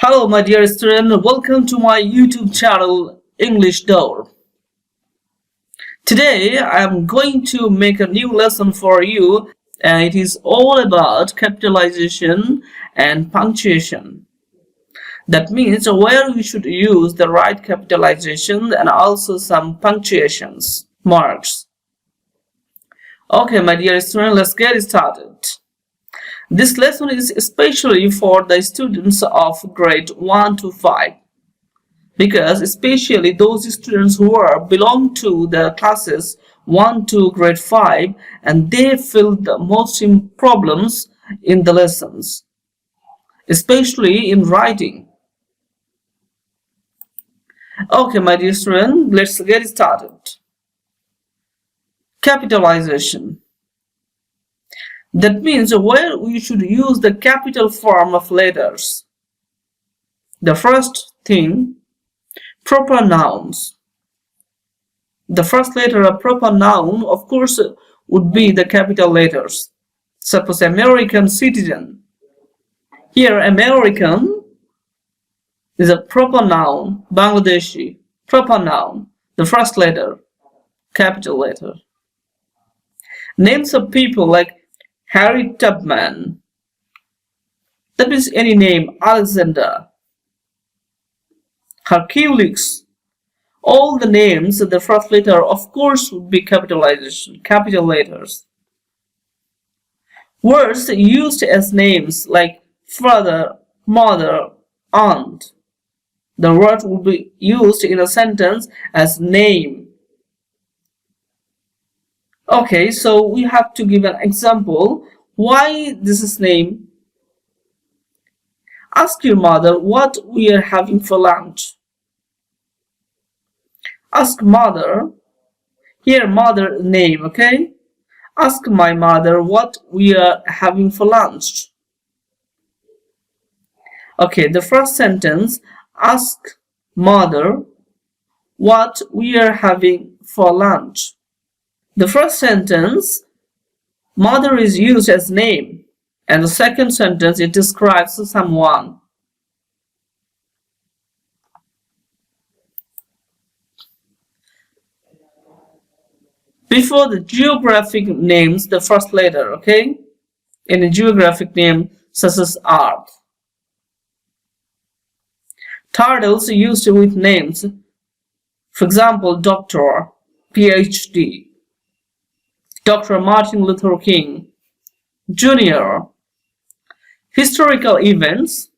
Hello, my dear student. Welcome to my YouTube channel, English Door. Today, I am going to make a new lesson for you, and it is all about capitalization and punctuation. That means where we should use the right capitalization and also some punctuations, marks. Okay, my dear student, let's get started. This lesson is especially for the students of grade 1 to 5 because especially those students who belong to the classes 1 to grade 5 and they feel the most problems in the lessons, especially in writing. Okay, my dear student, let's get started. Capitalization. That means where we should use the capital form of letters. The first thing, proper nouns. The first letter of proper noun, of course, would be the capital letters. Suppose American citizen. Here, American is a proper noun. Bangladeshi, proper noun. The first letter, capital letter. Names of people like Harry Tubman, that means any name, Alexander, Hercules, all the names, the first letter of course would be capitalization, capital letters. Words used as names like father, mother, aunt, the word would be used in a sentence as name. Okay, so we have to give an example. Why this is name? Ask your mother what we are having for lunch. Ask mother. Here, mother name, okay? Ask my mother what we are having for lunch. Okay, the first sentence, ask mother what we are having for lunch. The first sentence, mother is used as name, and the second sentence, it describes someone. Before the geographic names, the first letter, okay? In a geographic name such as Earth. Titles used with names, for example, Doctor, PhD. Dr. Martin Luther King Jr. Historical events,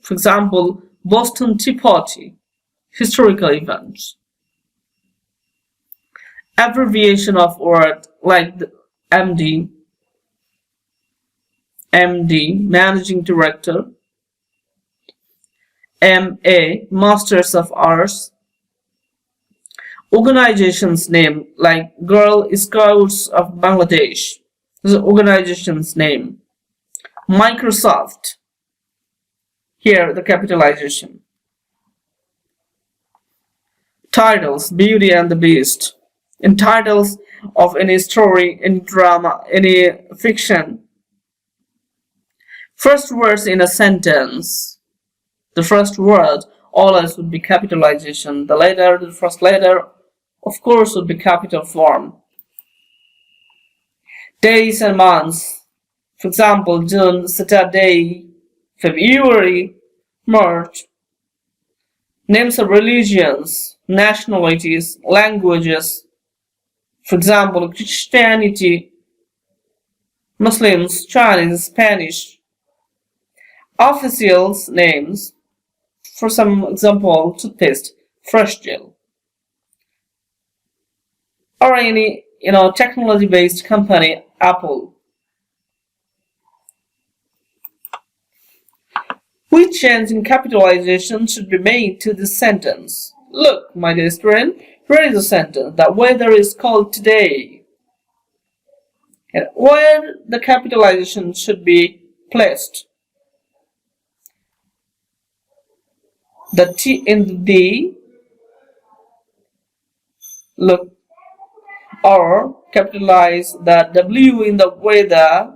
for example, Boston Tea Party, historical events. Abbreviation of word like the MD, Managing Director, MA, Masters of Arts. Organization's name like Girl Scouts of Bangladesh. This is organization's name. Microsoft. Here the capitalization. Titles, Beauty and the Beast. In titles of any story, any drama, any fiction. First words in a sentence. The first word always would be capitalization. The first letter, of course, would be capital form. Days and months. For example, June, Saturday, February, March. Names of religions, nationalities, languages. For example, Christianity, Muslims, Chinese, Spanish. Officials' names. For some example, toothpaste, Fresh Gel. Or any technology-based company, Apple. Which change in capitalization should be made to this sentence? Look, my dear student, here is a sentence. The weather is cold today. And where the capitalization should be placed? The T in the D. Look. Or capitalize the W in the weather,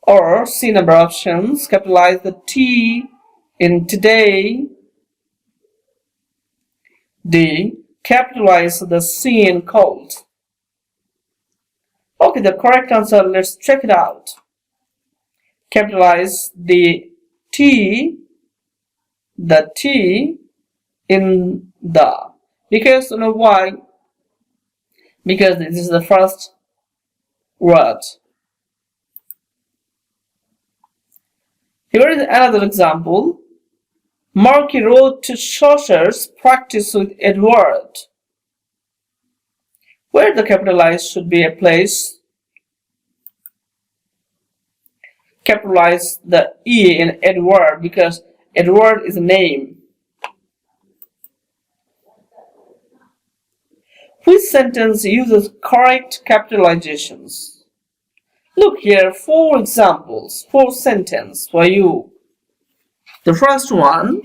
or C number options, capitalize the T In today, D. Capitalize the C in cold. Okay, the correct answer, let's check it out. Capitalize the T in the. Because you know why? Because this is the first word. Here is another example. Marky wrote to Chaucer's practice with Edward. Where the capitalized should be a place. Capitalize the E in Edward because Edward is a name. Which sentence uses correct capitalizations? Look here, 4 examples, 4 sentences for you. The first one,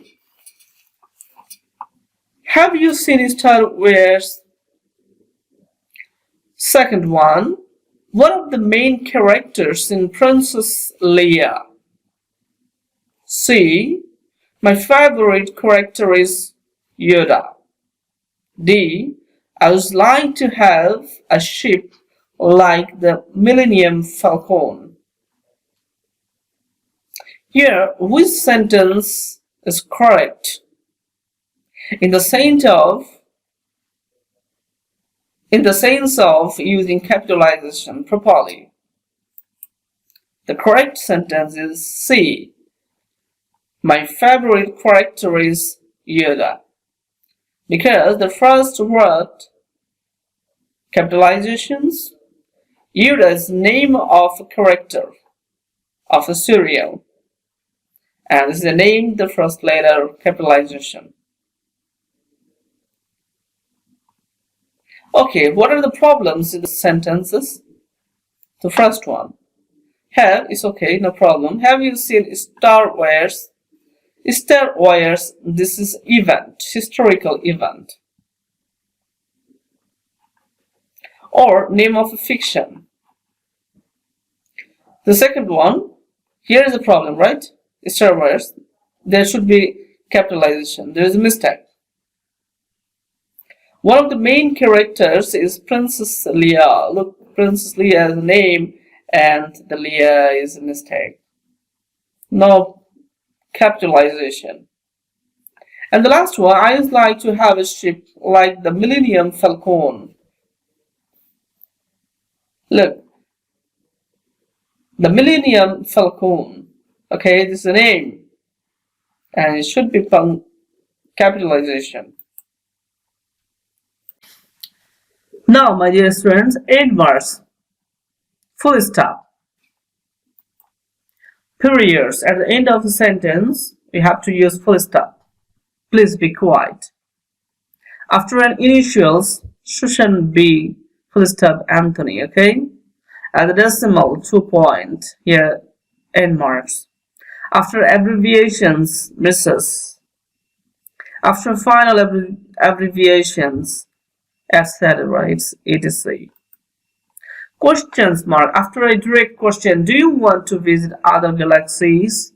have you seen style wears? Second one, one of the main characters in Princess Leia. C, my favorite character is Yoda. D, I would like to have a ship like the Millennium Falcon. Here, which sentence is correct? In the sense of using capitalization properly. The correct sentence is C. My favorite character is Yoda. Because the first word, capitalizations, Yoda is name of a character of a cereal. And this is the name, the first letter, capitalization. Okay, what are the problems in the sentences? The first one. Have is okay, no problem. Have you seen Star Wars? Star Wars, this is event, historical event. Or name of a fiction. The second one, here is the problem, right? Star Wars, there should be capitalization. There is a mistake. One of the main characters is Princess Leia. Look, Princess Leia is a name and the Leia is a mistake. No capitalization. And the last one, I would like to have a ship like the Millennium Falcon. Look, the Millennium Falcon. Okay, this is a name. And it should be capitalization. Now, my dear students, 8 marks. Full stop. Periods. At the end of a sentence, we have to use full stop. Please be quiet. After an initials, shouldn't be full stop Anthony, okay? At the decimal, 2 point, here, 8 marks. After abbreviations, Mrs. After final abbreviations, etc. It's etc. Questions mark. After a direct question, do you want to visit other galaxies?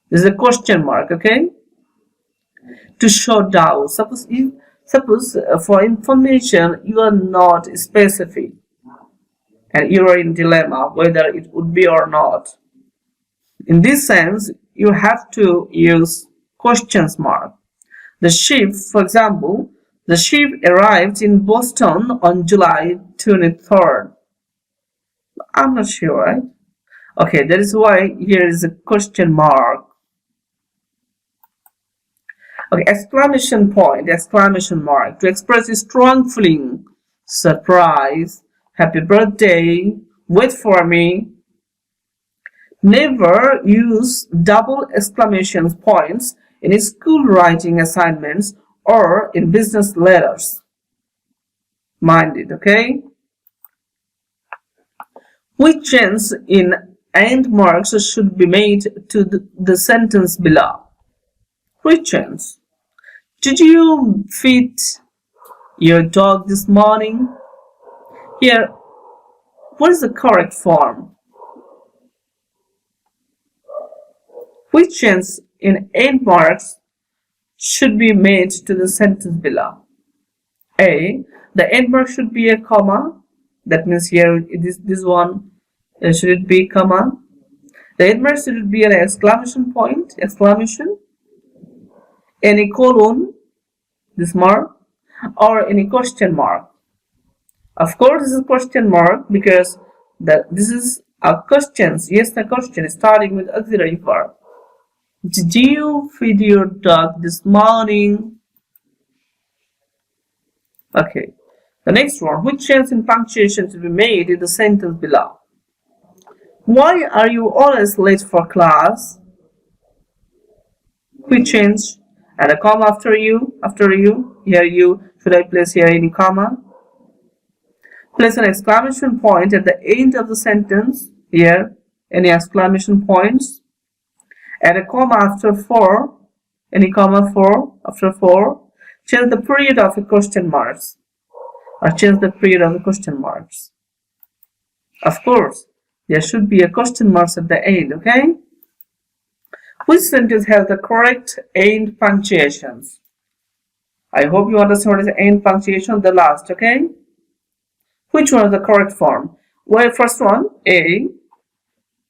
This is a question mark, okay? To show doubt. Suppose for information you are not specific and you are in dilemma whether it would be or not. In this sense, you have to use questions mark. The ship, for example, the ship arrived in Boston on July 23rd. I'm not sure, right? Okay, that is why here is a question mark. Okay, exclamation point, exclamation mark. To express a strong feeling, surprise, happy birthday, wait for me. Never use double exclamation points in school writing assignments or in business letters. Mind it, okay? Which change in end marks should be made to the sentence below? Which change? Did you feed your dog this morning? Here, what is the correct form? Which change in end marks should be made to the sentence below? A. The end mark should be a comma. That means here this one should it be comma. The end mark should be an exclamation point, exclamation, any colon, this mark, or any question mark. Of course, this is question mark because this is a question. Yes, the question is starting with auxiliary verb. Did you feed your dog this morning? Okay. The next one. Which change in punctuation should be made in the sentence below? Why are you always late for class? Which change? And a comma after you. Here you. Should I place here any comma? Place an exclamation point at the end of the sentence. Here, any exclamation points. Add a comma after for. Any comma for after for. Change the period of the question marks. Or change the period of the question marks. Of course, there should be a question marks at the end, okay? Which sentence has the correct end punctuations? I hope you understand what is end punctuation, the last, okay? Which one is the correct form? Well, first one, A.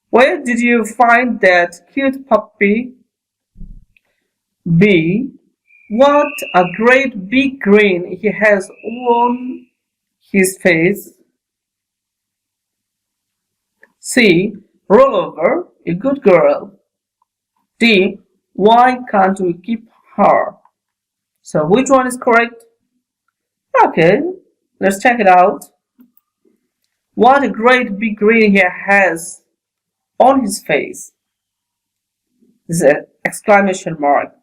Where did you find that cute puppy? B. What a great big grin he has on his face. C. Roll over, a good girl. D. Why can't we keep her? So which one is correct? Okay, let's check it out. What a great big grin he has on his face. This is an exclamation mark.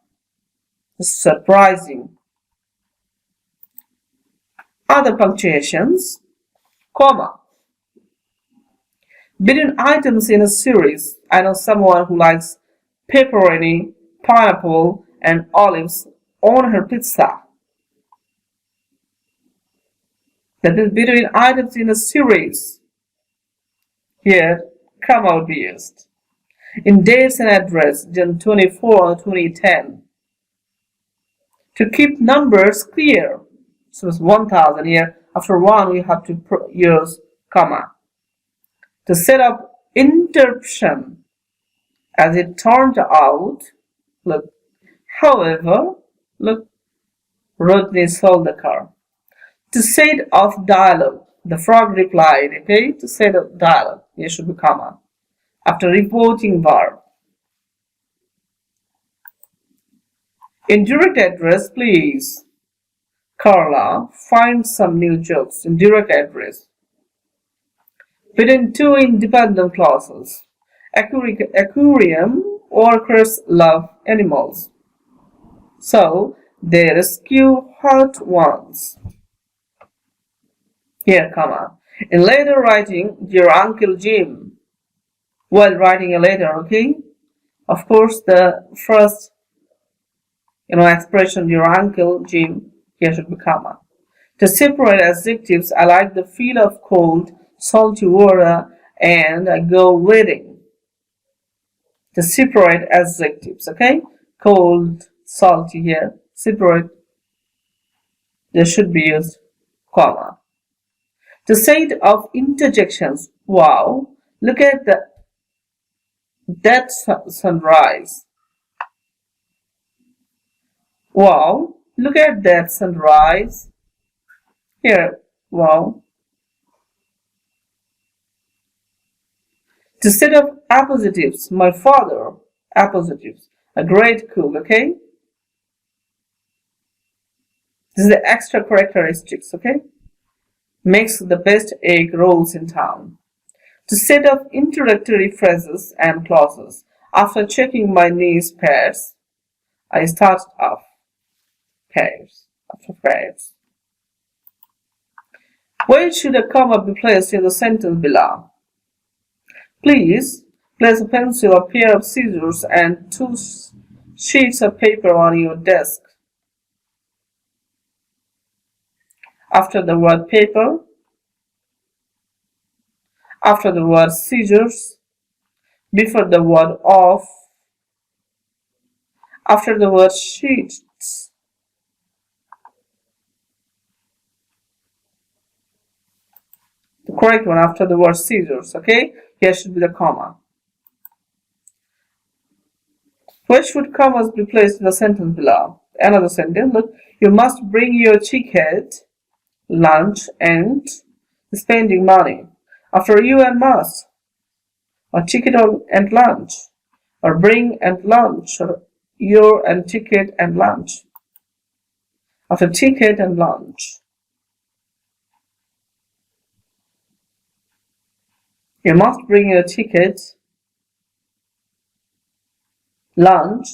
This is surprising. Other punctuations, comma. Between items in a series, I know someone who likes pepperoni, pineapple, and olives on her pizza. That is between items in a series. Here, comma will be used. In dates and address, June 24 2010. To keep numbers clear. So it's 1000 here. After 1, we have to use comma. To set up interruption. As it turned out, look, however, look, Rodney sold the car. To set off dialogue, the frog replied, okay? To set off dialogue, here should be comma. After reporting verb. In direct address, please, Carla, find some new jokes in direct address. Between two independent clauses. Aquarium workers love animals. So, they rescue hurt ones. Here, comma. In letter writing, dear Uncle Jim. While writing a letter, okay? Of course, the first, expression, dear Uncle Jim, here should be comma. To separate adjectives, I like the feel of cold, salty water, and I go wedding. To separate adjectives, okay? Cold, salty here, separate. There should be used comma. To set of interjections, wow, look at that sunrise. Wow, look at that sunrise. Here, wow. To set up appositives, my father, appositives, a great cook, okay? This is the extra characteristics, okay? Makes the best egg rolls in town. To set up introductory phrases and clauses, after checking my niece's pairs, I start off pairs after pairs. Where should a comma be placed in the sentence below? Please place a pencil, a pair of scissors, and 2 sheets of paper on your desk. After the word paper, after the word scissors, before the word of, after the word sheets. The correct one after the word scissors, okay? Here should be the comma. Where should commas be placed in the sentence below? Another sentence, look, you must bring your ticket, lunch, and spending money. After you and must, or ticket and lunch, or bring and lunch, or your and ticket and lunch. After ticket and lunch. You must bring your ticket, lunch,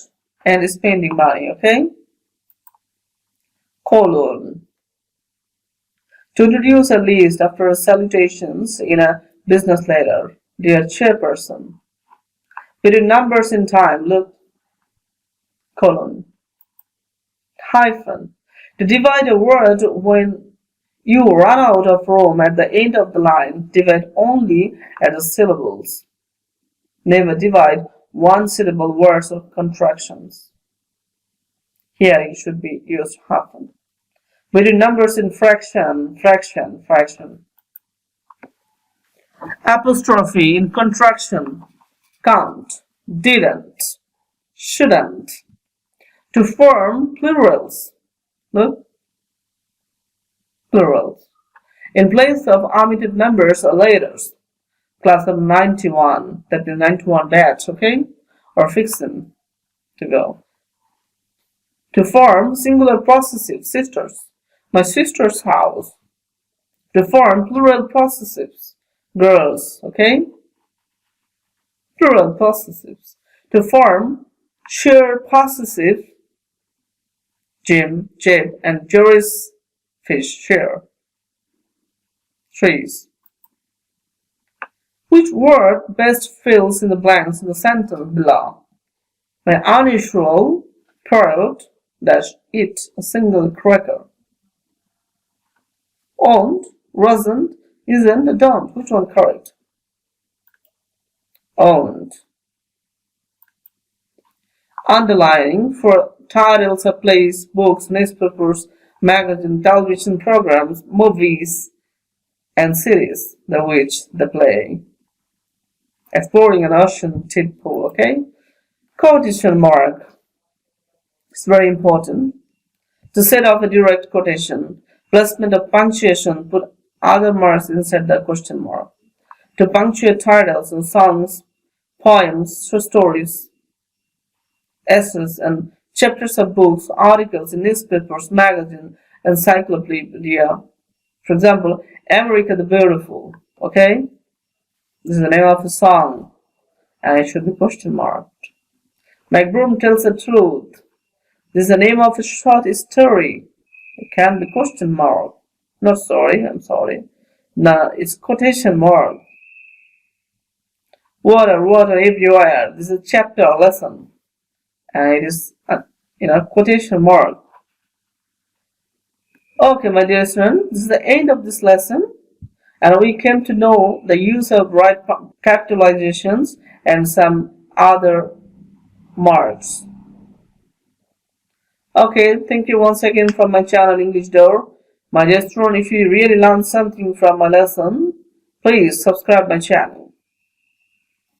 and spending money, okay? Colon. To introduce a list after salutations in a business letter. Dear chairperson. Between numbers in time, look, colon. Hyphen. To divide a word when you run out of room at the end of the line, divide only at the syllables. Never divide one-syllable words or contractions. Here it should be used hyphen. Between numbers in fraction. Apostrophe in contraction. Can't, didn't, shouldn't. To form plurals. Look, plurals. In place of omitted numbers or letters. Class of 91, that is 91 batch, okay? Or fixing to go. To form singular possessive, sisters. My sister's house. To form plural possessives, girls, okay? Plural possessives. To form sure possessive, Jim, Jeb, and Joris fish share. Trees. Which word best fills in the blanks in the sentence below? My unusual parrot dash eat a single cracker. Owned, wasn't, isn't, don't. Which one correct? Owned. Underlining for titles of plays, books, newspapers, magazine, television programs, movies, and series. The Witch, the Play. Exploring an ocean tide pool, okay? Quotation mark. It's very important. To set off a direct quotation, placement of punctuation, put other marks inside the question mark. To punctuate titles and songs, poems, short stories, essays, and chapters of books, articles in newspapers, magazines, encyclopedia. For example, America the Beautiful, okay? This is the name of a song, and it should be question marked. My broom tells the truth. This is the name of a short story. It can be question mark. Not sorry, I'm sorry. No, it's quotation mark. Water, water everywhere. This is a chapter lesson, and it is quotation mark. Okay, my dear students, this is the end of this lesson, and we came to know the use of right capitalizations and some other marks. Okay, thank you once again from my channel English Door. My dear student, if you really learned something from my lesson, please subscribe my channel.